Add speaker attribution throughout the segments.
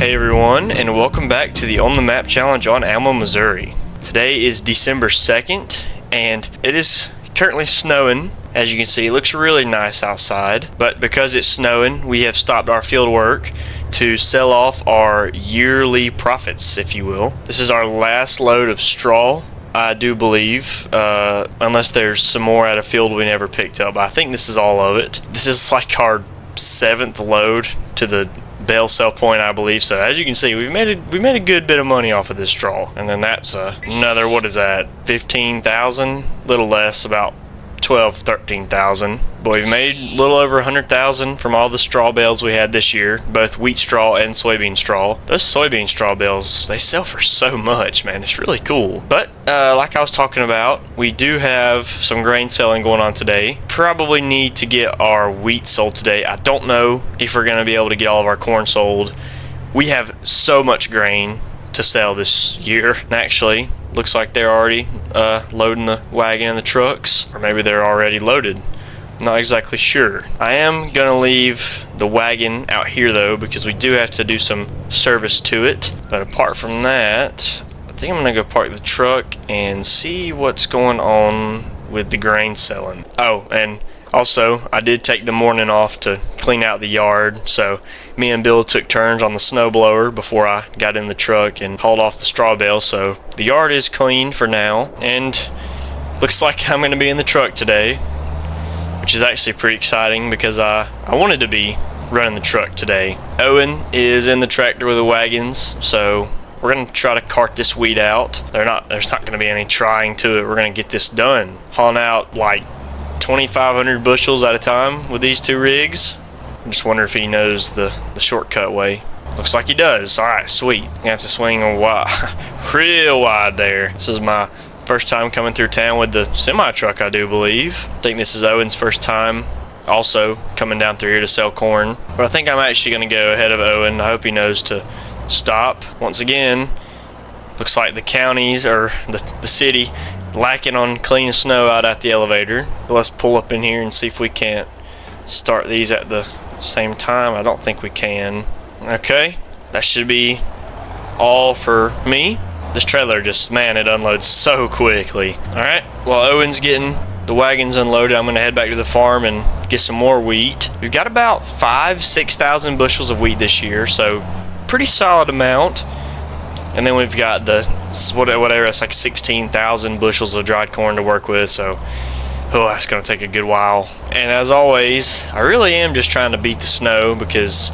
Speaker 1: Hey everyone, and welcome back to the On the Map Challenge on Alma, Missouri. Today is December 2nd, and it is currently snowing. As you can see, it looks really nice outside, but because it's snowing, we have stopped our field work to sell off our yearly profits, if you will. This is our last load of straw, I do believe, unless there's some more at a field we never picked up. I think this is all of it. This is like our 7th load to the bale sell point, I believe. So as you can see, we made a good bit of money off of this straw. And then that's another, what is that, 15,000, little less, about 13,000. But we've made a little over 100,000 from all the straw bales we had this year, both wheat straw and soybean straw. Those soybean straw bales, they sell for so much, man. It's really cool. But like I was talking about, we do have some grain selling going on today. Probably need to get our wheat sold today. I don't know if we're going to be able to get all of our corn sold. We have so much grain to sell this year. And actually, looks like they're already loading the wagon and the trucks, or maybe they're already loaded. Not exactly sure. I am gonna leave the wagon out here though, because we do have to do some service to it. But apart from that, I think I'm gonna go park the truck and see what's going on with the grain selling. Oh, and also, I did take the morning off to clean out the yard, so me and Bill took turns on the snow blower before I got in the truck and hauled off the straw bale. So the yard is clean for now, and looks like I'm going to be in the truck today, which is actually pretty exciting because I wanted to be running the truck today. Owen is in the tractor with the wagons, so we're going to try to cart this wheat out. There's not going to be any trying to it. We're going to get this done. Hauling out like 2,500 bushels at a time with these two rigs. I just wonder if he knows the shortcut way. Looks like he does. Alright, sweet. I have to swing a real wide there. This is my first time coming through town with the semi-truck, I do believe. I think this is Owen's first time also coming down through here to sell corn. But I think I'm actually going to go ahead of Owen. I hope he knows to stop. Once again, looks like the counties, or the city, lacking on clean snow out at the elevator. But let's pull up in here and see if we can't start these at the same time. I don't think we can. Okay, that should be all for me. This trailer just, man, it unloads so quickly. Alright, while Owen's getting the wagons unloaded, I'm gonna head back to the farm and get some more wheat. We've got about 6,000 bushels of wheat this year, so pretty solid amount. And then we've got the whatever, it's like 16,000 bushels of dried corn to work with, so that's going to take a good while. And as always, I really am just trying to beat the snow, because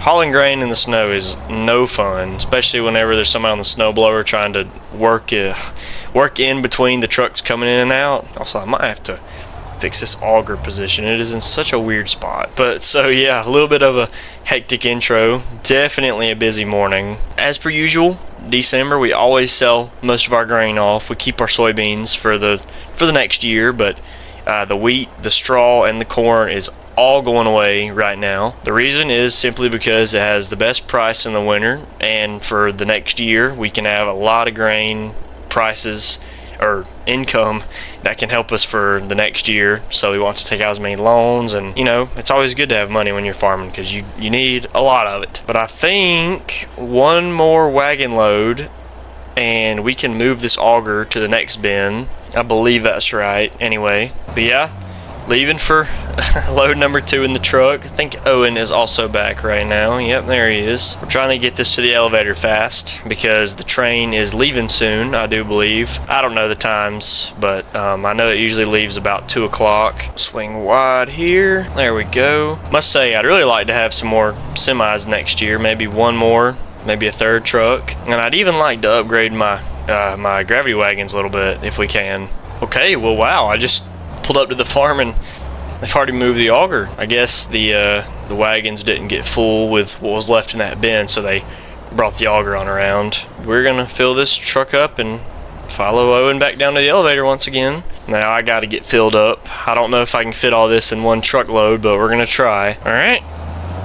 Speaker 1: hauling grain in the snow is no fun, especially whenever there's somebody on the snow blower trying to work in between the trucks coming in and out. Also, I might have to fix this auger position. It is in such a weird spot. But so yeah, a little bit of a hectic intro. Definitely a busy morning. As per usual, December we always sell most of our grain off. We keep our soybeans for the next year, but the wheat, the straw, and the corn is all going away right now. The reason is simply because it has the best price in the winter, and for the next year we can have a lot of grain prices or income that can help us for the next year. So we want to take out as many loans, and you know, it's always good to have money when you're farming because you need a lot of it. But I think one more wagon load and we can move this auger to the next bin. I believe that's right. Anyway, but yeah, leaving for load number 2 in the truck. I think Owen is also back right now. Yep, there he is. We're trying to get this to the elevator fast because the train is leaving soon, I do believe. I don't know the times, but I know it usually leaves about 2 o'clock. Swing wide here. There we go. Must say, I'd really like to have some more semis next year. Maybe one more, maybe a 3rd truck. And I'd even like to upgrade my my gravity wagons a little bit if we can. Okay, well, wow, I just pulled up to the farm and they've already moved the auger. I guess the wagons didn't get full with what was left in that bin, so they brought the auger on around. We're gonna fill this truck up and follow Owen back down to the elevator once again. Now I gotta get filled up. I don't know if I can fit all this in one truckload, but we're gonna try. Alright,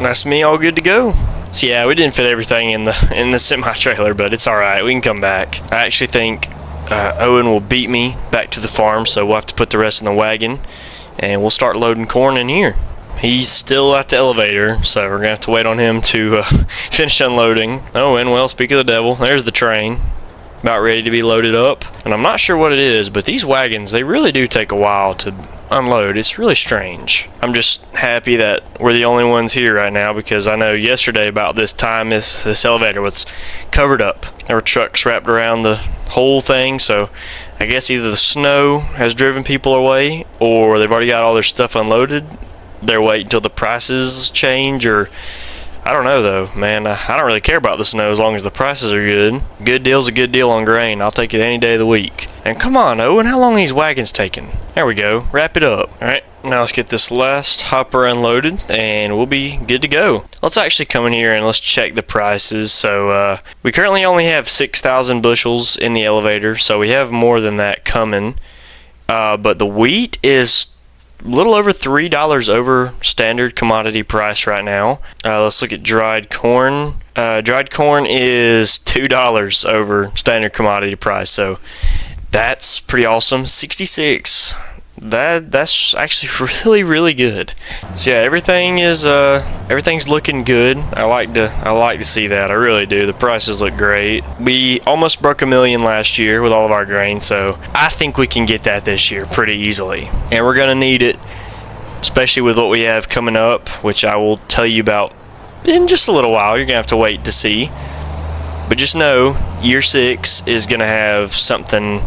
Speaker 1: that's me all good to go. So yeah, we didn't fit everything in the semi-trailer, but it's alright, we can come back. I actually think Owen will beat me back to the farm, so we'll have to put the rest in the wagon and we'll start loading corn in here. He's still at the elevator, so we're gonna have to wait on him to finish unloading. Oh, and well, speak of the devil, there's the train, about ready to be loaded up. And I'm not sure what it is, but these wagons, they really do take a while to unload. It's really strange. I'm just happy that we're the only ones here right now, because I know yesterday about this time this elevator was covered up. There were trucks wrapped around the whole thing, so I guess either the snow has driven people away, or they've already got all their stuff unloaded. They're waiting until the prices change, or I don't know though, man. I don't really care about the snow as long as the prices are good. Good deal's a good deal on grain. I'll take it any day of the week. And come on, Owen, how long are these wagons taking? There we go. Wrap it up. Alright, now let's get this last hopper unloaded and we'll be good to go. Let's actually come in here and let's check the prices. So we currently only have 6,000 bushels in the elevator, so we have more than that coming. But the wheat is a little over $3 over standard commodity price right now. Let's look at dried corn. Dried corn is $2 over standard commodity price, so that's pretty awesome. 66. That's actually really good. So yeah, everything's looking good. I like to see that. I really do. The prices look great. We almost broke 1 million last year with all of our grain, so I think we can get that this year pretty easily. And we're gonna need it, especially with what we have coming up, which I will tell you about in just a little while. You're gonna have to wait to see. But just know, year 6 is gonna have something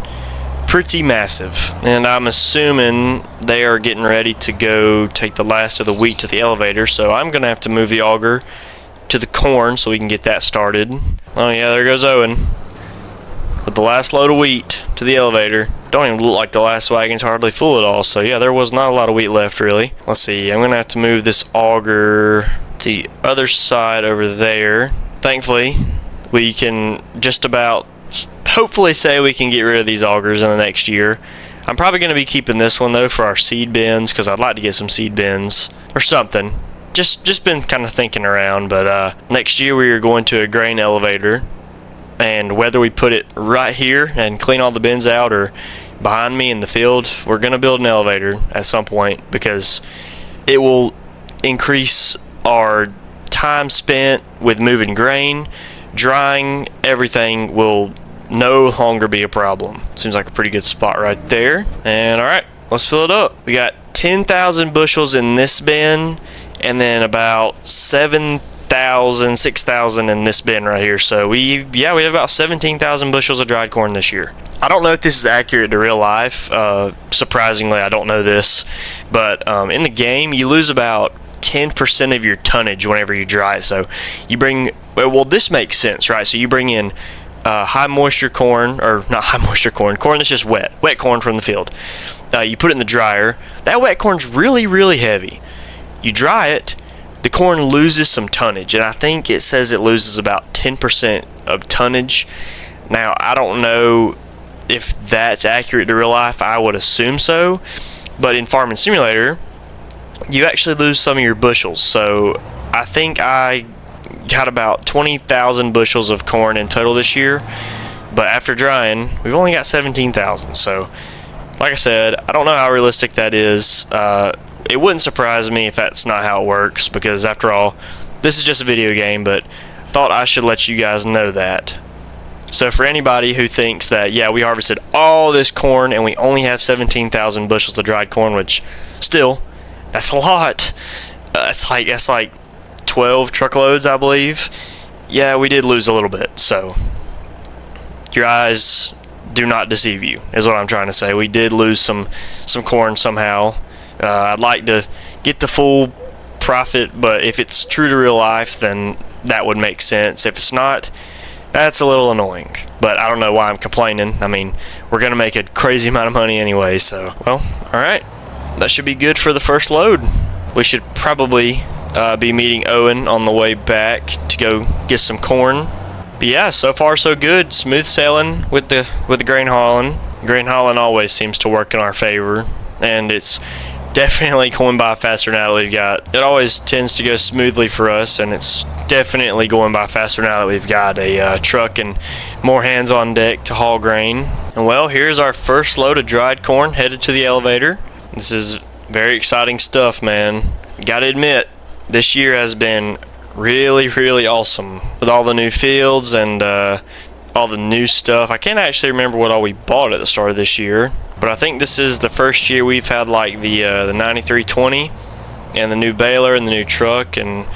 Speaker 1: pretty massive, and I'm assuming they are getting ready to go take the last of the wheat to the elevator, so I'm gonna have to move the auger to the corn so we can get that started. Oh yeah, there goes Owen with the last load of wheat to the elevator. Don't even look like the last wagon's hardly full at all, so yeah, there was not a lot of wheat left really. Let's see, I'm gonna have to move this auger to the other side over there. Thankfully we can just about hopefully say we can get rid of these augers in the next year. I'm probably going to be keeping this one though for our seed bins, because I'd like to get some seed bins or something. Just been kind of thinking around, but next year we are going to a grain elevator, and whether we put it right here and clean all the bins out or behind me in the field, we're going to build an elevator at some point, because it will increase our time spent with moving grain. Drying, everything will no longer be a problem. Seems like a pretty good spot right there. And alright, let's fill it up. We got 10,000 bushels in this bin, and then about 7,000, 6,000 in this bin right here. So we have about 17,000 bushels of dried corn this year. I don't know if this is accurate to real life. Surprisingly, I don't know this. But in the game, you lose about 10% of your tonnage whenever you dry it. So you bring, well, this makes sense, right? So you bring in high moisture corn, or not high moisture corn that's just wet corn from the field. You put it in the dryer. That wet corn's really heavy. You dry it, the corn loses some tonnage, and I think it says it loses about 10% of tonnage. Now I don't know if that's accurate to real life. I would assume so, but in Farming Simulator you actually lose some of your bushels. So I think I got about 20,000 bushels of corn in total this year, but after drying we've only got 17,000. So like I said, I don't know how realistic that is. It wouldn't surprise me if that's not how it works, because after all, this is just a video game, but thought I should let you guys know that. So for anybody who thinks that, yeah, we harvested all this corn and we only have 17,000 bushels of dried corn, which still, that's a lot. That's like 12 truckloads, I believe. Yeah, we did lose a little bit, so your eyes do not deceive you, is what I'm trying to say. We did lose some corn somehow. I'd like to get the full profit, but if it's true to real life, then that would make sense. If it's not, that's a little annoying, but I don't know why I'm complaining. I mean, we're gonna make a crazy amount of money anyway, so, well, alright. That should be good for the first load. We should probably be meeting Owen on the way back to go get some corn. But yeah, so far so good. Smooth sailing with the grain hauling. Grain hauling always seems to work in our favor, and it's definitely going by faster now that we've got. It always tends to go smoothly for us, and it's definitely going by faster now that we've got a truck and more hands on deck to haul grain. And well, here's our first load of dried corn headed to the elevator. This is very exciting stuff, man. gotta admit, this year has been really awesome with all the new fields and all the new stuff. I can't actually remember what all we bought at the start of this year, but I think this is the first year we've had like the 9320 and the new baler and the new truck, and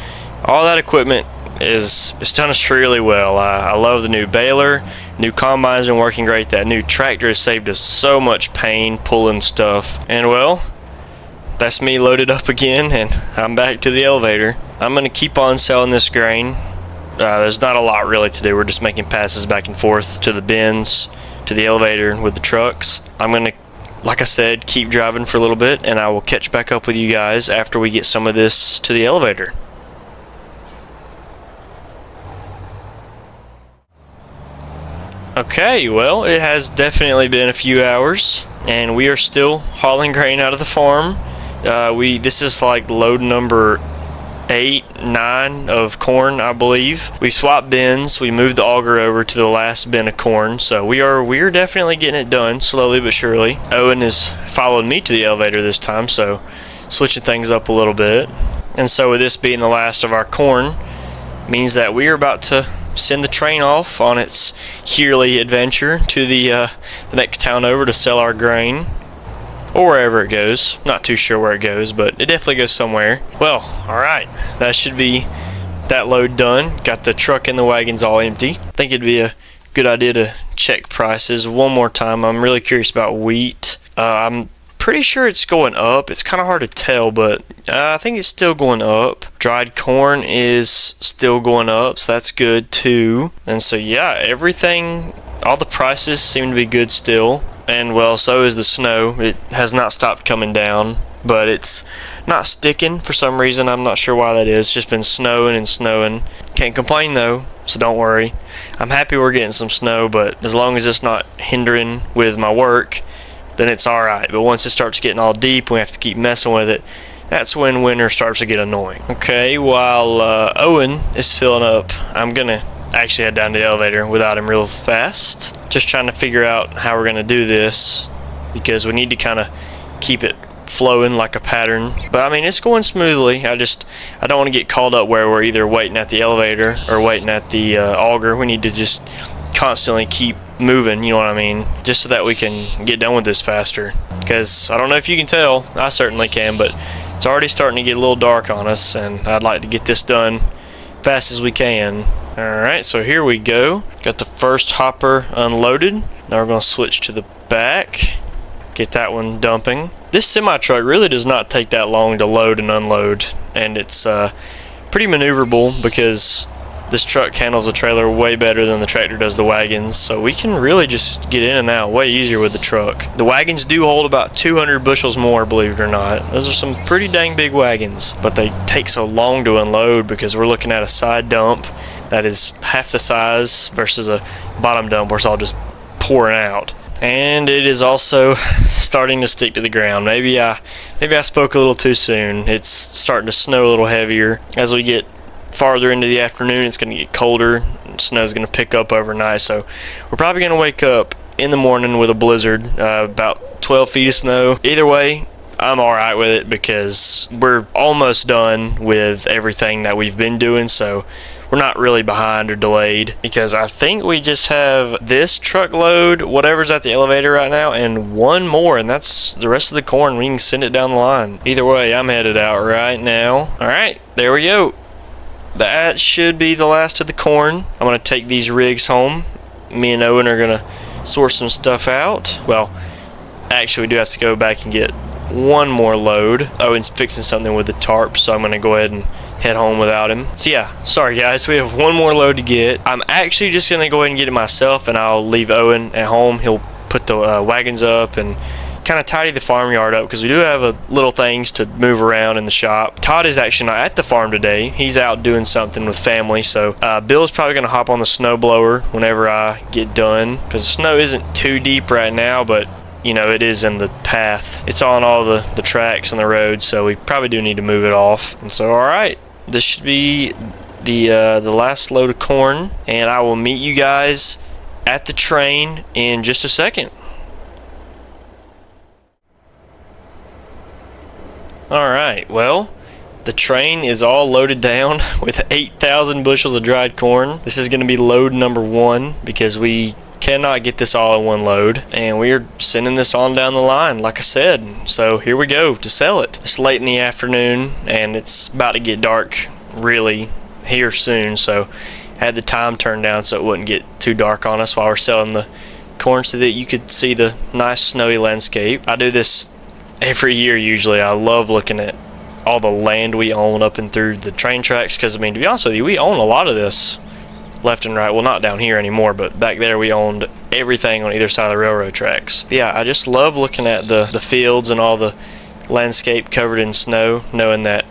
Speaker 1: all that equipment is done us really well. I love the new baler. New combine's been working great. That new tractor has saved us so much pain pulling stuff. And well, that's me loaded up again, and I'm back to the elevator. I'm gonna keep on selling this grain. There's not a lot really to do. We're just making passes back and forth to the bins, to the elevator with the trucks. I'm gonna, like I said, keep driving for a little bit, and I will catch back up with you guys after we get some of this to the elevator. Okay, well, it has definitely been a few hours, and we are still hauling grain out of the farm. This is like load number 8, 9 of corn, I believe. We swapped bins. We moved the auger over to the last bin of corn, so we are definitely getting it done slowly but surely. Owen has followed me to the elevator this time, so switching things up a little bit. And so with this being the last of our corn, means that we are about to send the train off on its yearly adventure to the next town over to sell our grain, or wherever it goes. Not too sure where it goes, but it definitely goes somewhere. Well, alright, that should be that load done. Got the truck and the wagons all empty. I think it'd be a good idea to check prices one more time. I'm really curious about wheat. I'm pretty sure it's going up. It's kind of hard to tell, but I think it's still going up. Dried corn is still going up, so that's good too. And so yeah, everything, all the prices seem to be good still. And well, so is the snow. It has not stopped coming down, but it's not sticking for some reason. I'm not sure why that is. It's just been snowing and snowing. Can't complain though, so don't worry. I'm happy we're getting some snow, but as long as it's not hindering with my work, then it's alright. But once it starts getting all deep, we have to keep messing with it. That's when winter starts to get annoying. Okay, while Owen is filling up, I'm gonna actually head down to the elevator without him real fast. Just trying to figure out how we're gonna do this, because we need to kind of keep it flowing like a pattern. But I mean, it's going smoothly. I don't want to get called up where we're either waiting at the elevator or waiting at the auger. We need to just constantly keep moving, you know what I mean, just so that we can get done with this faster. Because I don't know if you can tell, I certainly can, but it's already starting to get a little dark on us, and I'd like to get this done fast as we can. Alright, so here we go. Got the first hopper unloaded. Now we're going to switch to the back, get that one dumping. This semi-truck really does not take that long to load and unload, and it's pretty maneuverable because this truck handles the trailer way better than the tractor does the wagons, so we can really just get in and out way easier with the truck. The wagons do hold about 200 bushels more, believe it or not. Those are some pretty dang big wagons, but they take so long to unload because we're looking at a side dump that is half the size versus a bottom dump where it's all just pouring out. And it is also starting to stick to the ground. Maybe I spoke a little too soon. It's starting to snow a little heavier. As we get farther into the afternoon, it's going to get colder. Snow's going to pick up overnight, so we're probably going to wake up in the morning with a blizzard, about 12 feet of snow. Either way, I'm alright with it because we're almost done with everything that we've been doing, so we're not really behind or delayed, because I think we just have this truckload, whatever's at the elevator right now, and one more, and that's the rest of the corn. We can send it down the line. Either way, I'm headed out right now. Alright, there we go. That should be the last of the corn. I'm going to take these rigs home. Me and Owen are going to sort some stuff out. Well, actually we do have to go back and get one more load. Owen's fixing something with the tarp, so I'm going to go ahead and head home without him. So yeah, sorry guys, we have one more load to get. I'm actually just going to go ahead and get it myself, and I'll leave Owen at home. He'll put the wagons up and kind of tidy the farmyard up, because we do have little things to move around in the shop. Todd is actually not at the farm today. He's out doing something with family, so Bill's probably going to hop on the snow blower whenever I get done, because the snow isn't too deep right now, but you know, it is in the path. It's on all the tracks on the road, so we probably do need to move it off. And so alright, this should be the last load of corn, and I will meet you guys at the train in just a second. Alright, well, The train is all loaded down with 8,000 bushels of dried corn. This is going to be load number 1 because we cannot get this all in one load, and we're sending this on down the line like I said. So here we go to sell it. It's late in the afternoon and it's about to get dark really here soon, so I had the time turned down so it wouldn't get too dark on us while we're selling the corn so that you could see the nice snowy landscape. I do this every year usually. I love looking at all the land we own up and through the train tracks, because I mean, to be honest with you, we own a lot of this left and right. Well, not down here anymore, but back there we owned everything on either side of the railroad tracks. But yeah, I just love looking at the fields and all the landscape covered in snow, knowing that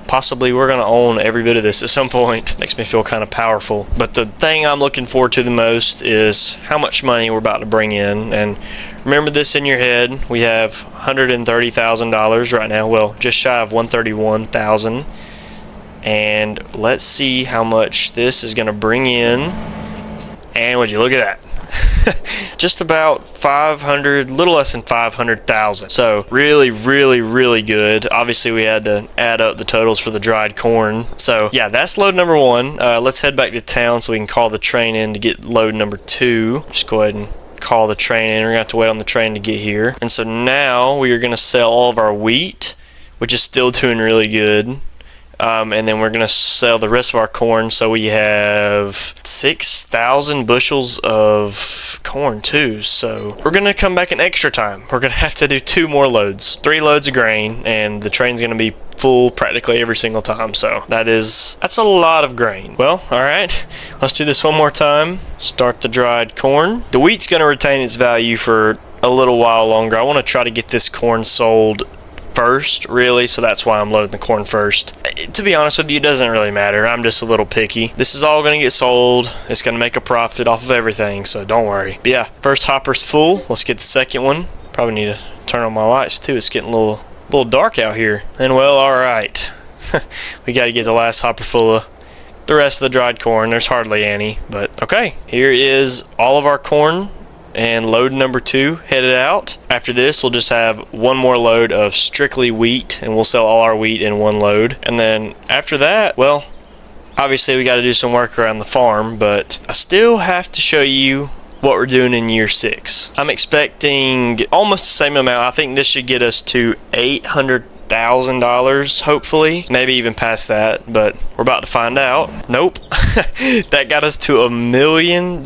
Speaker 1: possibly we're going to own every bit of this at some point. Makes me feel kind of powerful. But the thing I'm looking forward to the most is how much money we're about to bring in. And remember this in your head. We have $130,000 right now. Well, just shy of $131,000. And let's see how much this is going to bring in. And would you look at that? Just about 500, little less than 500,000. So really, really, really good. Obviously, we had to add up the totals for the dried corn. So yeah, that's load number 1. Let's head back to town so we can call the train in to get load number 2. Just go ahead and call the train in. We're gonna have to wait on the train to get here. And so now we are gonna sell all of our wheat, which is still doing really good. And then we're going to sell the rest of our corn. So we have 6,000 bushels of corn too. So we're going to come back in extra time. We're going to have to do 2 more loads, 3 loads of grain, and the train's going to be full practically every single time. So that's a lot of grain. Well, all right, let's do this one more time. Start the dried corn. The wheat's going to retain its value for a little while longer. I want to try to get this corn sold first, really, so that's why I'm loading the corn first. To be honest with you, it doesn't really matter. I'm just a little picky. This is all going to get sold. It's going to make a profit off of everything, so don't worry. But yeah, first hopper's full. Let's get the second one. Probably need to turn on my lights too. It's getting a little dark out here. And well, all right. We got to get the last hopper full of the rest of the dried corn. There's hardly any, but okay. Here is all of our corn and load number 2 headed out. After this, we'll just have 1 more load of strictly wheat, and we'll sell all our wheat in 1 load. And then after that, well, obviously we got to do some work around the farm, but I still have to show you what we're doing in year 6. I'm expecting almost the same amount. I think this should get us to $800,000, hopefully, maybe even past that, but we're about to find out. Nope. That got us to $1 million.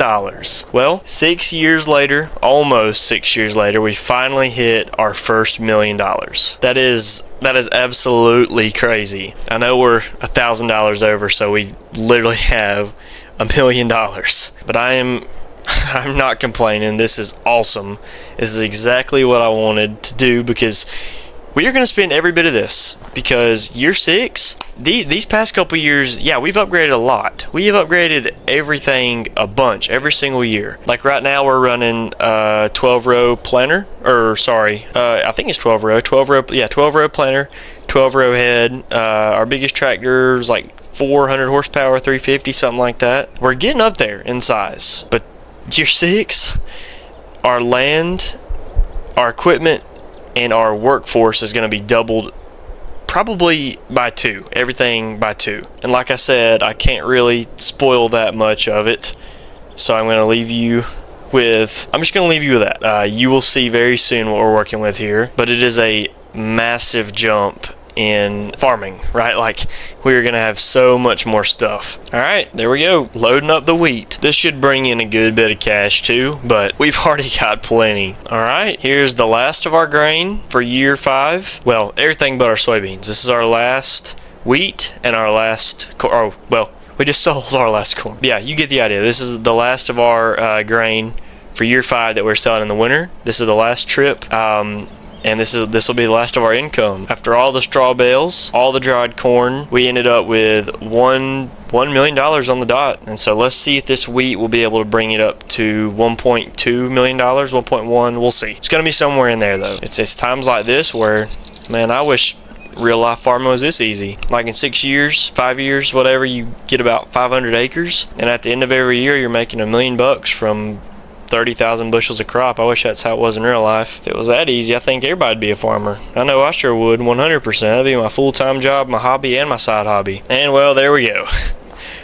Speaker 1: Well, 6 years later, almost 6 years later, we finally hit our first $1 million. That is absolutely crazy. I know we're $1,000 over, so we literally have $1 million, but I'm not complaining. This is awesome. This is exactly what I wanted to do, because we are going to spend every bit of this, because year 6, these past couple years, yeah, we've upgraded a lot. We have upgraded everything a bunch every single year. Like right now we're running 12-row planter, or sorry, I think it's 12-row planter, 12-row head. Our biggest tractor is like 400 horsepower, 350, something like that. We're getting up there in size. But year 6, our land, our equipment, and our workforce is going to be doubled, probably by 2. Everything by 2. And like I said, I can't really spoil that much of it, so I'm going to leave you with that. You will see very soon what we're working with here, but it is a massive jump in farming, right? Like, we're gonna have so much more stuff. All right, there we go, loading up the wheat. This should bring in a good bit of cash too, but we've already got plenty. All right, here's the last of our grain for year 5. Well, everything but our soybeans. This is our last wheat and our last we just sold our last corn. Yeah, you get the idea. This is the last of our grain for year 5 that we're selling in the winter. This is the last trip. And this will be the last of our income. After all the straw bales, all the dried corn, we ended up with $1 million on the dot. And so let's see if this wheat will be able to bring it up to $1.2 million, 1.1. We'll see. It's going to be somewhere in there though. It's times like this where, man, I wish real life farming was this easy. Like in 6 years, 5 years, whatever, you get about 500 acres. And at the end of every year, you're making $1 million from 30,000 bushels of crop. I wish that's how it was in real life. If it was that easy, I think everybody'd be a farmer. I know I sure would, 100%. That'd be my full-time job, my hobby, and my side hobby. And well, there we go.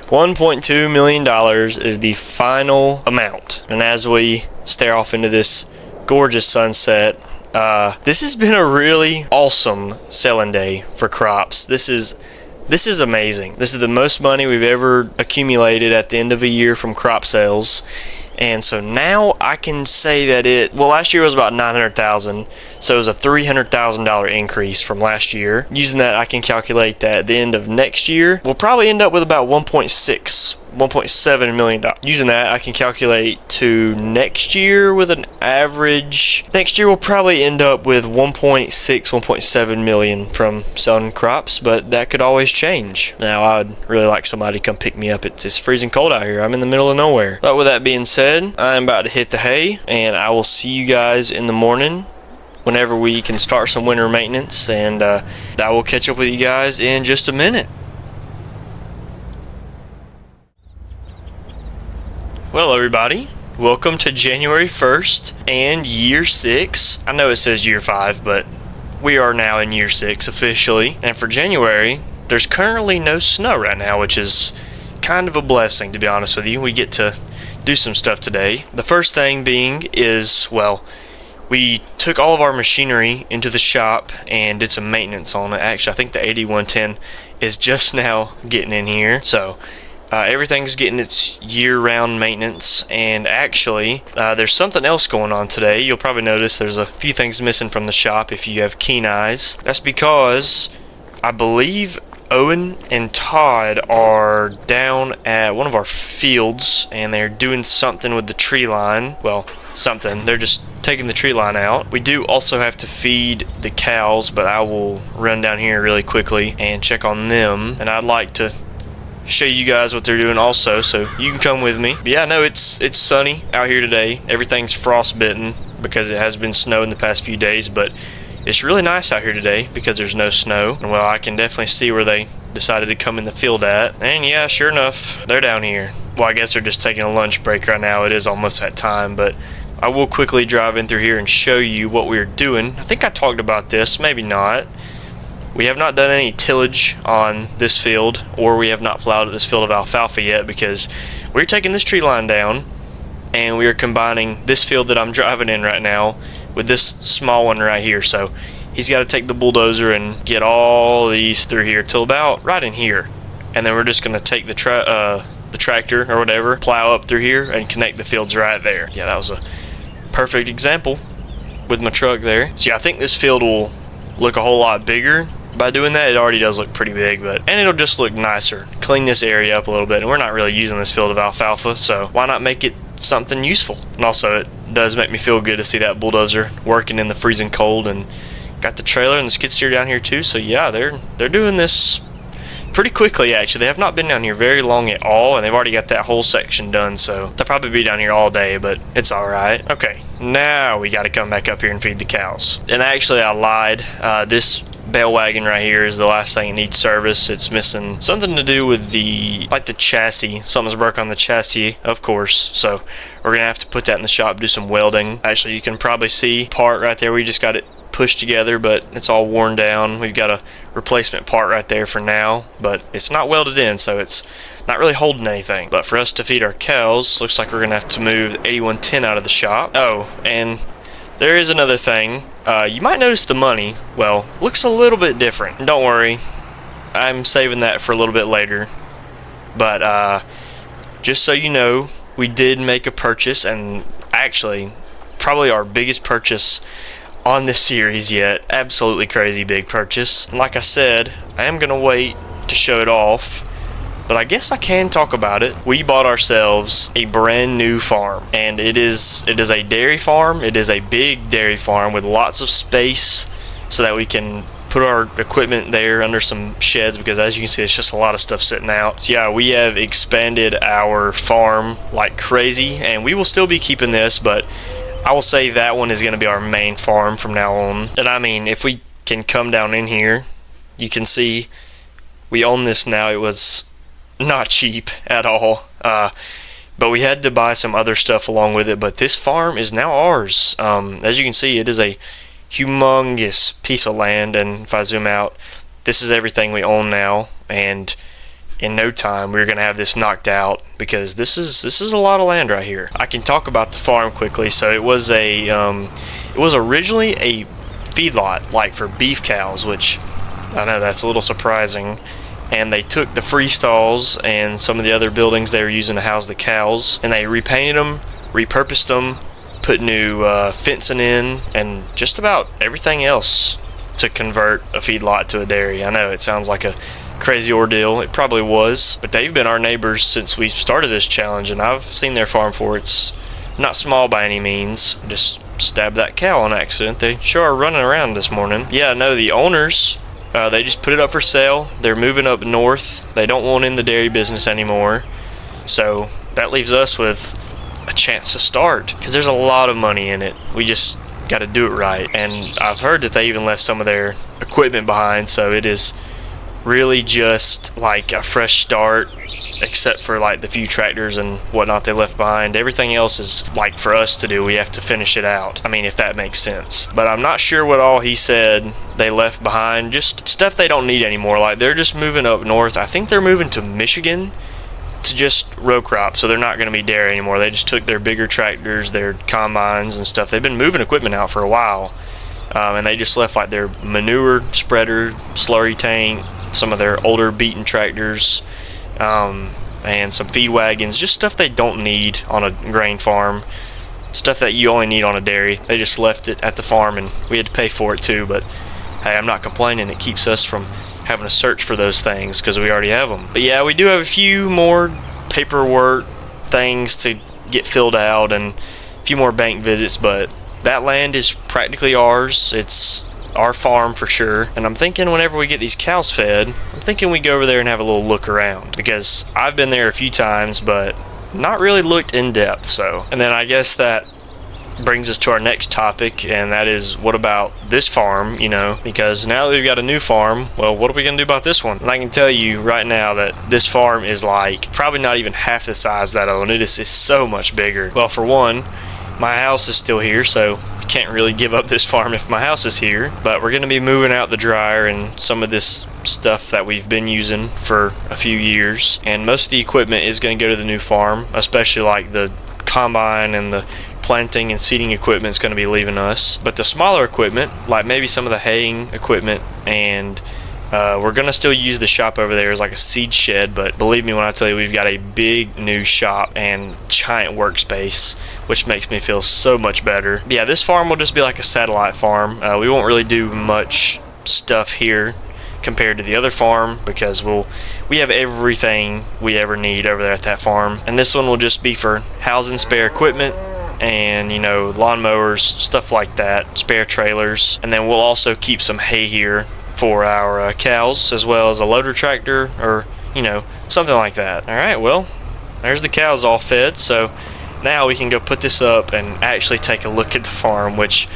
Speaker 1: $1.2 million is the final amount. And as we stare off into this gorgeous sunset, this has been a really awesome selling day for crops. This is amazing. This is the most money we've ever accumulated at the end of a year from crop sales. And so now I can say that last year was about $900,000, so it was a $300,000 increase from last year. Using that, I can calculate that at the end of next year, we'll probably end up with about $1.7 million. Using that, I can calculate to next year with an average. Next year, we'll probably end up with 1.7 million from selling crops, but that could always change. Now, I'd really like somebody to come pick me up. It's freezing cold out here. I'm in the middle of nowhere. But with that being said, I'm about to hit the hay, and I will see you guys in the morning whenever we can start some winter maintenance, and I will catch up with you guys in just a minute. Well, everybody, welcome to January 1st and year 6. I know it says year 5, but we are now in year 6 officially. And for January, there's currently no snow right now, which is kind of a blessing, to be honest with you. We get to do some stuff today. The first thing being is, well, we took all of our machinery into the shop and did some maintenance on it. Actually, I think the 8110 is just now getting in here. So everything's getting its year-round maintenance, and actually there's something else going on today. You'll probably notice there's a few things missing from the shop if you have keen eyes. That's because I believe Owen and Todd are down at one of our fields, and they're doing something with the tree line. Well, something. They're just taking the tree line out. We do also have to feed the cows, but I will run down here really quickly and check on them, and I'd like to show you guys what they're doing also, so you can come with me. But yeah, no, it's sunny out here today. Everything's frostbitten because it has been snowing the past few days, but it's really nice out here today because there's no snow. And well, I can definitely see where they decided to come in the field at. And yeah, sure enough, they're down here. Well, I guess they're just taking a lunch break right now. It is almost that time, but I will quickly drive in through here and show you what we're doing. I think I talked about this, maybe not. We have not done any tillage on this field, or we have not plowed this field of alfalfa yet, because we're taking this tree line down and we are combining this field that I'm driving in right now with this small one right here. So he's got to take the bulldozer and get all these through here till about right in here, and then we're just going to take the tractor or whatever, plow up through here and connect the fields right there. Yeah, that was a perfect example with my truck there. So yeah, I think this field will look a whole lot bigger by doing that. It already does look pretty big, and it'll just look nicer, clean this area up a little bit. And we're not really using this field of alfalfa, so why not make it something useful? And also, it does make me feel good to see that bulldozer working in the freezing cold, and got the trailer and the skid steer down here too. So yeah, they're doing this pretty quickly. Actually, they have not been down here very long at all, and they've already got that whole section done, so they'll probably be down here all day, but it's all right. Okay, now we got to come back up here and feed the cows. And actually, I lied. This bale wagon right here is the last thing that needs service. It's missing something to do with the chassis. Something's broke on the chassis, of course, so we're gonna have to put that in the shop, do some welding. Actually, you can probably see part right there. We just got it pushed together, but it's all worn down. We've got a replacement part right there for now, but it's not welded in, so it's not really holding anything. But for us to feed our cows, looks like we're gonna have to move the 8110 out of the shop. Oh, and there is another thing. You might notice the money, well, looks a little bit different. Don't worry, I'm saving that for a little bit later. But just so you know, we did make a purchase, and actually probably our biggest purchase on this series yet. Absolutely crazy big purchase. And like I said, I am gonna wait to show it off, but I guess I can talk about it. We bought ourselves a brand new farm, and it is a dairy farm. It is a big dairy farm with lots of space so that we can put our equipment there under some sheds, because as you can see, it's just a lot of stuff sitting out. So yeah, we have expanded our farm like crazy, and we will still be keeping this, but I will say that one is going to be our main farm from now on. And I mean, if we can come down in here, you can see we own this now. It was not cheap at all. but we had to buy some other stuff along with it. But this farm is now ours. As you can see, it is a humongous piece of land, and if I zoom out, this is everything we own now, and in no time we're going to have this knocked out, because this is a lot of land right here. I can talk about the farm quickly. So it was originally a feedlot, like for beef cows, which I know that's a little surprising. And they took the free stalls and some of the other buildings they were using to house the cows, and they repainted them, repurposed them, put new fencing in, and just about everything else to convert a feedlot to a dairy. I know it sounds like a crazy ordeal. It probably was, but they've been our neighbors since we started this challenge, and I've seen their farm before. It's not small by any means. I just stabbed that cow on accident. They sure are running around this morning. Yeah, no, the owners, they just put it up for sale. They're moving up north. They don't want in the dairy business anymore. So that leaves us with a chance to start, because there's a lot of money in it. We just got to do it right. And I've heard that they even left some of their equipment behind, so it is really just like a fresh start, except for like the few tractors and whatnot they left behind. Everything else is like for us to do. We have to finish it out. I mean, if that makes sense. But I'm not sure what all he said they left behind. Just stuff they don't need anymore. Like they're just moving up north. I think they're moving to Michigan to just row crop, so they're not going to be dairy anymore. They just took their bigger tractors, their combines and stuff. They've been moving equipment out for a while, and they just left like their manure spreader, slurry tank, some of their older beaten tractors, and some feed wagons, just stuff they don't need on a grain farm, stuff that you only need on a dairy. They just left it at the farm, and we had to pay for it too, but hey, I'm not complaining. It keeps us from having to search for those things because we already have them. But yeah, we do have a few more paperwork things to get filled out and a few more bank visits, but that land is practically ours. It's our farm for sure. And I'm thinking whenever we get these cows fed, I'm thinking we go over there and have a little look around, because I've been there a few times but not really looked in depth. So, and then I guess that brings us to our next topic, and that is, what about this farm? You know, because now that we've got a new farm, well, what are we gonna do about this one? And I can tell you right now that this farm is like probably not even half the size of that other one. It is so much bigger. Well, for one, my house is still here, so can't really give up this farm if my house is here. But we're going to be moving out the dryer and some of this stuff that we've been using for a few years, and most of the equipment is going to go to the new farm, especially like the combine and the planting and seeding equipment is going to be leaving us. But the smaller equipment, like maybe some of the haying equipment, and we're going to still use the shop over there as like a seed shed, but believe me when I tell you, we've got a big new shop and giant workspace, which makes me feel so much better. Yeah, this farm will just be like a satellite farm. We won't really do much stuff here compared to the other farm, because we have everything we ever need over there at that farm. And this one will just be for housing spare equipment and, you know, lawnmowers, stuff like that, spare trailers. And then we'll also keep some hay here for our cows, as well as a loader tractor, or, you know, something like that. All right, well, there's the cows all fed, so now we can go put this up and actually take a look at the farm, which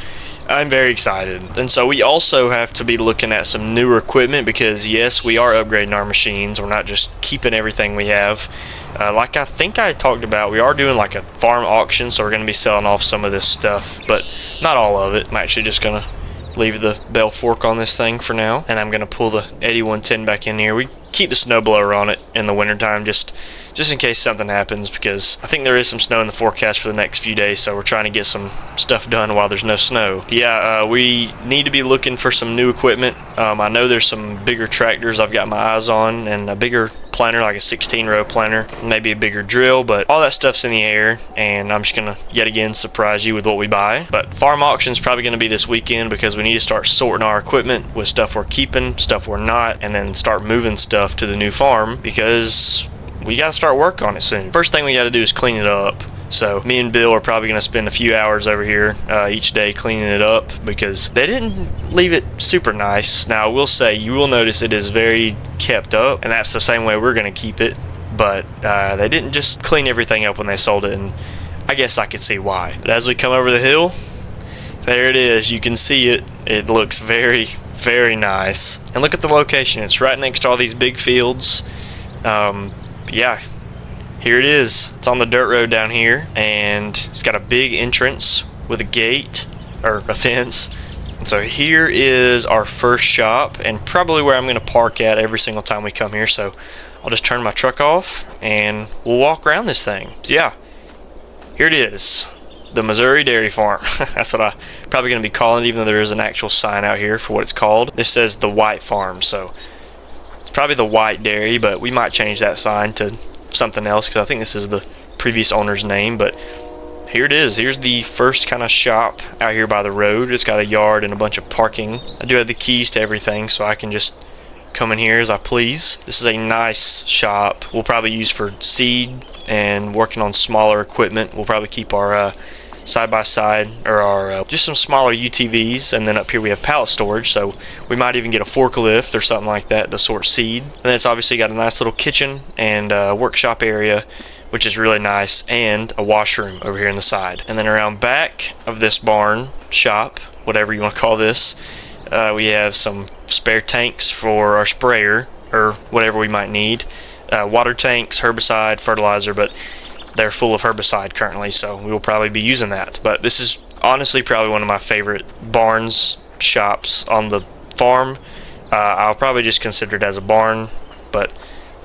Speaker 1: I'm very excited. And so we also have to be looking at some newer equipment, because yes, we are upgrading our machines. We're not just keeping everything we have. Like I think I talked about, we are doing like a farm auction, so we're going to be selling off some of this stuff, but not all of it. I'm actually just going to leave the bell fork on this thing for now, and I'm going to pull the 8110 back in here. We keep the snowblower on it in the wintertime just in case something happens, because I think there is some snow in the forecast for the next few days, so we're trying to get some stuff done while there's no snow. Yeah, we need to be looking for some new equipment. I know there's some bigger tractors I've got my eyes on, and a bigger planter, like a 16-row planter, maybe a bigger drill, but all that stuff's in the air, and I'm just gonna yet again surprise you with what we buy. But farm auction's probably gonna be this weekend, because we need to start sorting our equipment with stuff we're keeping, stuff we're not, and then start moving stuff to the new farm, because we gotta start work on it soon. First thing we gotta do is clean it up. So me and Bill are probably going to spend a few hours over here each day cleaning it up, because they didn't leave it super nice. Now I will say, you will notice it is very kept up, and that's the same way we're going to keep it. But they didn't just clean everything up when they sold it, and I guess I could see why. But as we come over the hill, there it is. You can see it. It looks very, very nice. And look at the location. It's right next to all these big fields. Yeah. here it is. It's on the dirt road down here, and it's got a big entrance with a gate or a fence. And so here is our first shop, and probably where I'm going to park at every single time we come here. So I'll just turn my truck off and we'll walk around this thing. So yeah, here it is, the Missouri Dairy Farm. That's what I'm probably going to be calling it, even though there is an actual sign out here for what it's called. This says the White Farm, so it's probably the White Dairy, but we might change that sign to something else because I think this is the previous owner's name. But here it is. Here's the first kind of shop out here by the road. It's got a yard and a bunch of parking. I do have the keys to everything, so I can just come in here as I please. This is a nice shop. We'll probably use for seed and working on smaller equipment. We'll probably keep our side-by-side or our just some smaller UTVs, and then up here we have pallet storage, so we might even get a forklift or something like that to sort seed. And then it's obviously got a nice little kitchen and workshop area, which is really nice, and a washroom over here on the side. And then around back of this barn shop, whatever you want to call this, we have some spare tanks for our sprayer or whatever we might need. Water tanks, herbicide, fertilizer, but they're full of herbicide currently, so we will probably be using that. But this is honestly probably one of my favorite barns shops on the farm. I'll probably just consider it as a barn, but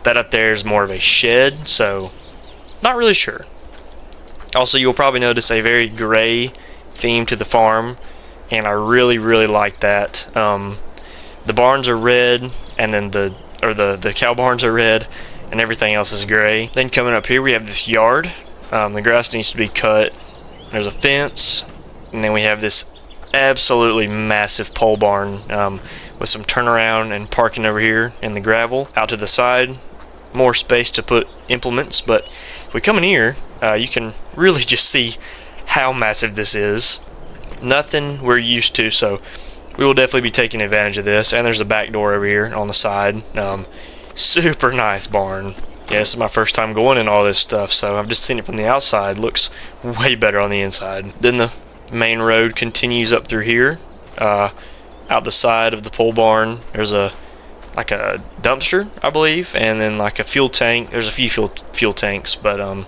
Speaker 1: that up there is more of a shed, so not really sure. Also, you'll probably notice a very gray theme to the farm, and I really like that. The barns are red, and then the cow barns are red, and everything else is gray. Then coming up here we have this yard. The grass needs to be cut. There's a fence, and then we have this absolutely massive pole barn with some turnaround and parking over here in the gravel. Out to the side, more space to put implements, but if we come in here, you can really just see how massive this is. Nothing we're used to, so we will definitely be taking advantage of this. And there's a back door over here on the side. Super nice barn. Yeah, this is my first time going in all this stuff, so I've just seen it from the outside. Looks way better on the inside. Then the main road continues up through here. Out the side of the pole barn, there's like a dumpster, I believe, and then like a fuel tank. There's a few fuel tanks, but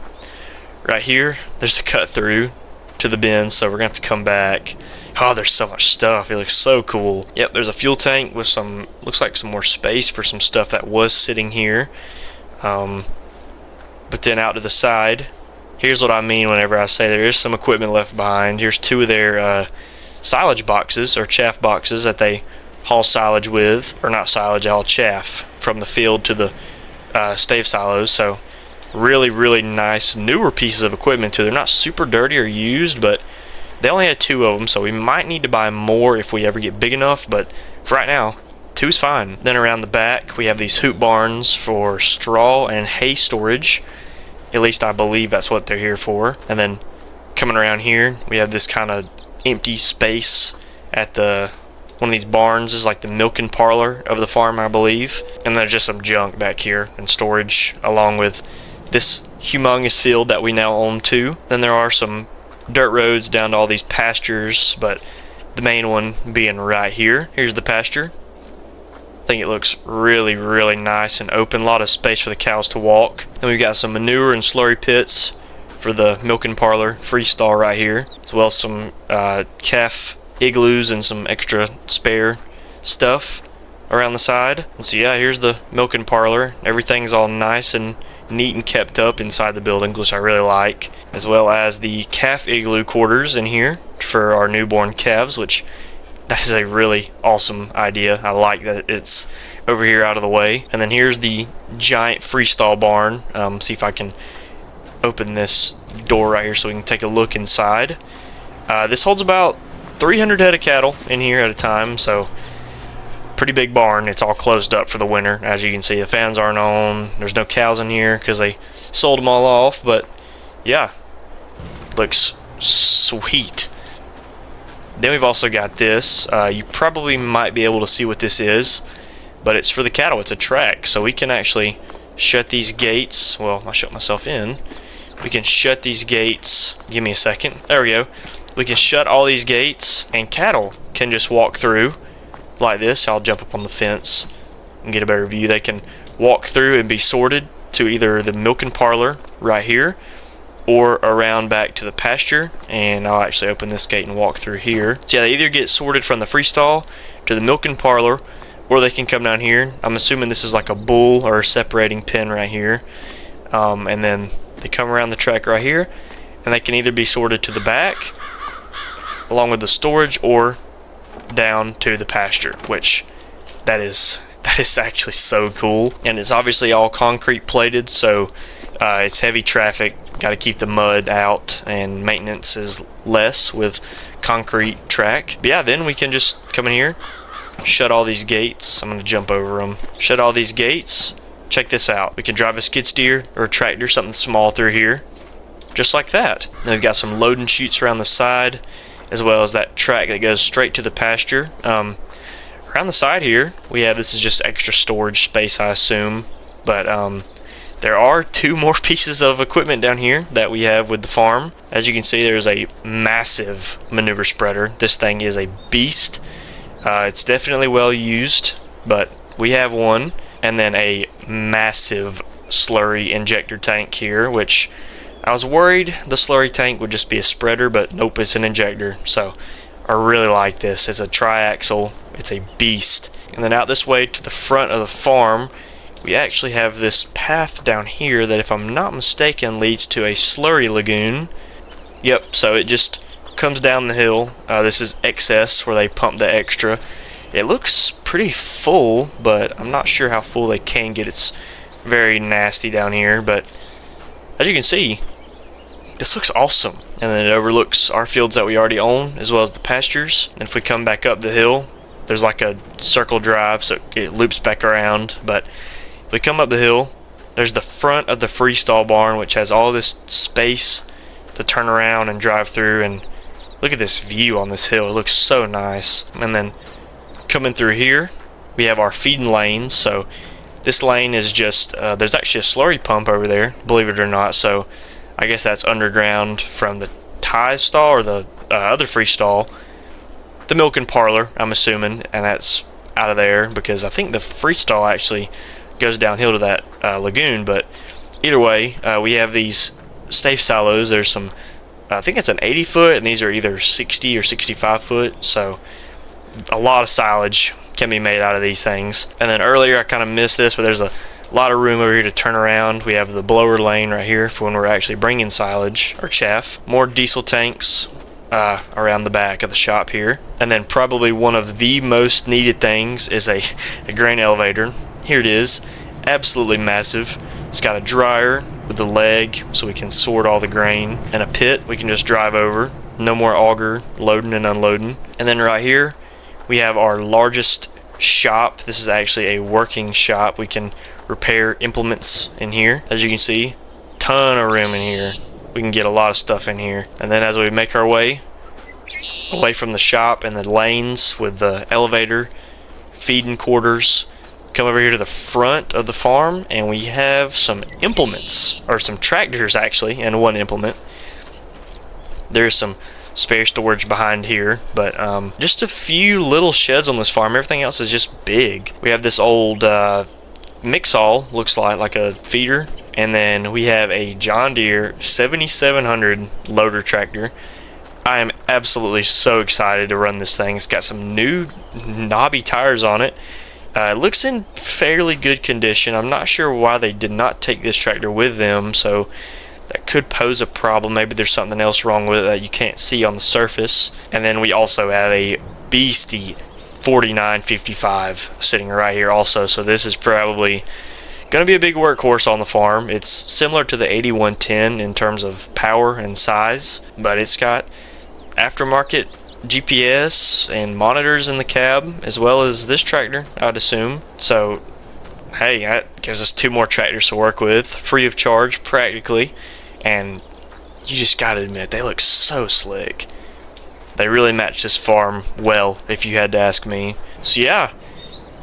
Speaker 1: right here there's a cut through to the bin, so we're gonna have to come back. Oh, there's so much stuff. It looks so cool. Yep, there's a fuel tank with some, looks like some more space for some stuff that was sitting here. But then out to the side, here's what I mean whenever I say there is some equipment left behind. Here's two of their silage boxes or chaff boxes that they haul silage with, or not silage, they haul chaff from the field to the stave silos. So really nice newer pieces of equipment too. They're not super dirty or used, but they only had two of them, so we might need to buy more if we ever get big enough, but for right now, two is fine. Then around the back, we have these hoop barns for straw and hay storage. At least I believe that's what they're here for. And then coming around here, we have this kind of empty space at one of these barns. Is like the milking parlor of the farm, I believe. And there's just some junk back here in storage, along with this humongous field that we now own too. Then there are some dirt roads down to all these pastures, but the main one being right here. Here's the pasture. I think it looks really nice and open. A lot of space for the cows to walk. Then we've got some manure and slurry pits for the milking parlor freestall right here, as well as some calf igloos and some extra spare stuff around the side. And so yeah, here's the milking parlor. Everything's all nice and neat and kept up inside the building, which I really like, as well as the calf igloo quarters in here for our newborn calves, which that is a really awesome idea. I like that it's over here out of the way. And then here's the giant freestall barn. See if I can open this door right here so we can take a look inside. This holds about 300 head of cattle in here at a time, so pretty big barn. It's all closed up for the winter. As you can see, the fans aren't on. There's no cows in here because they sold them all off, but yeah, looks sweet. Then we've also got this. You probably might be able to see what this is, but it's for the cattle. It's a track, so we can actually shut these gates. Well, I shut myself in. We can shut these gates. Give me a second. There we go. We can shut all these gates, and cattle can just walk through like this. I'll jump up on the fence and get a better view. They can walk through and be sorted to either the milking parlor right here or around back to the pasture. And I'll actually open this gate and walk through here. So yeah, they either get sorted from the freestall to the milking parlor, or they can come down here. I'm assuming this is like a bull or a separating pen right here. And then they come around the track right here, and they can either be sorted to the back along with the storage or down to the pasture, which that is actually so cool. And it's obviously all concrete plated, so it's heavy traffic. Got to keep the mud out, and maintenance is less with concrete track. But yeah, then we can just come in here, shut all these gates. I'm going to jump over them. Shut all these gates. Check this out. We can drive a skid steer or a tractor, something small, through here, just like that. Then we've got some loading chutes around the side, as well as that track that goes straight to the pasture. Around the side here, we have, this is just extra storage space, I assume, but there are 2 more pieces of equipment down here that we have with the farm. As you can see, there's a massive manure spreader. This thing is a beast. It's definitely well used, but we have one. And then a massive slurry injector tank here, which I was worried the slurry tank would just be a spreader, but nope, it's an injector. So I really like this. It's a triaxle. It's a beast. And then out this way to the front of the farm, we actually have this path down here that, if I'm not mistaken, leads to a slurry lagoon. Yep, so it just comes down the hill. This is excess, where they pump the extra. It looks pretty full, but I'm not sure how full they can get. It's very nasty down here, but as you can see, this looks awesome. And then it overlooks our fields that we already own, as well as the pastures. And if we come back up the hill, there's like a circle drive, so it loops back around. But if we come up the hill, there's the front of the freestall barn, which has all this space to turn around and drive through. And look at this view on this hill. It looks so nice. And then coming through here, we have our feeding lanes. So this lane is just, there's actually a slurry pump over there, believe it or not. So I guess that's underground from the tie stall or the other freestall, the milking parlor, I'm assuming, and that's out of there because I think the freestall actually goes downhill to that lagoon. But either way, we have these stave silos. There's some, I think it's an 80 foot, and these are either 60 or 65 foot. So a lot of silage can be made out of these things. And then earlier I kind of missed this, but there's a lot of room over here to turn around. We have the blower lane right here for when we're actually bringing silage or chaff. More diesel tanks around the back of the shop here. And then probably one of the most needed things is a grain elevator. Here it is, absolutely massive. It's got a dryer with a leg so we can sort all the grain, and a pit we can just drive over. No more auger loading and unloading. And then right here we have our largest shop. This is actually a working shop. We can repair implements in here. As you can see, ton of room in here. We can get a lot of stuff in here. And then as we make our way away from the shop and the lanes with the elevator, feeding quarters, come over here to the front of the farm, and we have some implements, or some tractors actually, and one implement. There's some spare storage behind here, but just a few little sheds on this farm. Everything else is just big. We have this old mix-all, looks like a feeder, and then we have a John Deere 7700 loader tractor. I am absolutely so excited to run this thing. It's got some new knobby tires on it. It looks in fairly good condition. I'm not sure why they did not take this tractor with them, so that could pose a problem. Maybe there's something else wrong with it that you can't see on the surface. And then we also have a beastie 4955 sitting right here also, so this is probably going to be a big workhorse on the farm. It's similar to the 8110 in terms of power and size, but it's got aftermarket GPS and monitors in the cab, as well as this tractor, I'd assume. So hey, that gives us 2 more tractors to work with, free of charge practically. And you just gotta admit, they look so slick. They really match this farm well, if you had to ask me. So yeah,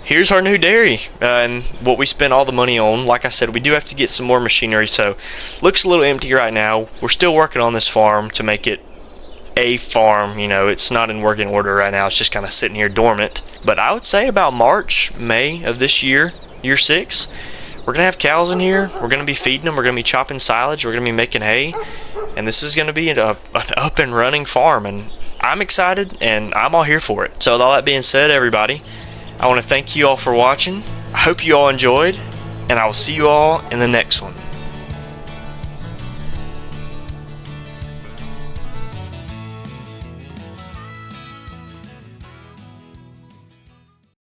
Speaker 1: here's our new dairy and what we spent all the money on. Like I said, we do have to get some more machinery, so looks a little empty right now. We're still working on this farm to make it a farm. You know, it's not in working order right now. It's just kind of sitting here dormant. But I would say about March, May of this year, year 6, we're gonna have cows in here. We're gonna be feeding them. We're gonna be chopping silage. We're gonna be making hay, and this is gonna be an up and running farm. And I'm excited, and I'm all here for it. So with all that being said, everybody, I want to thank you all for watching. I hope you all enjoyed, and I will see you all in the next one.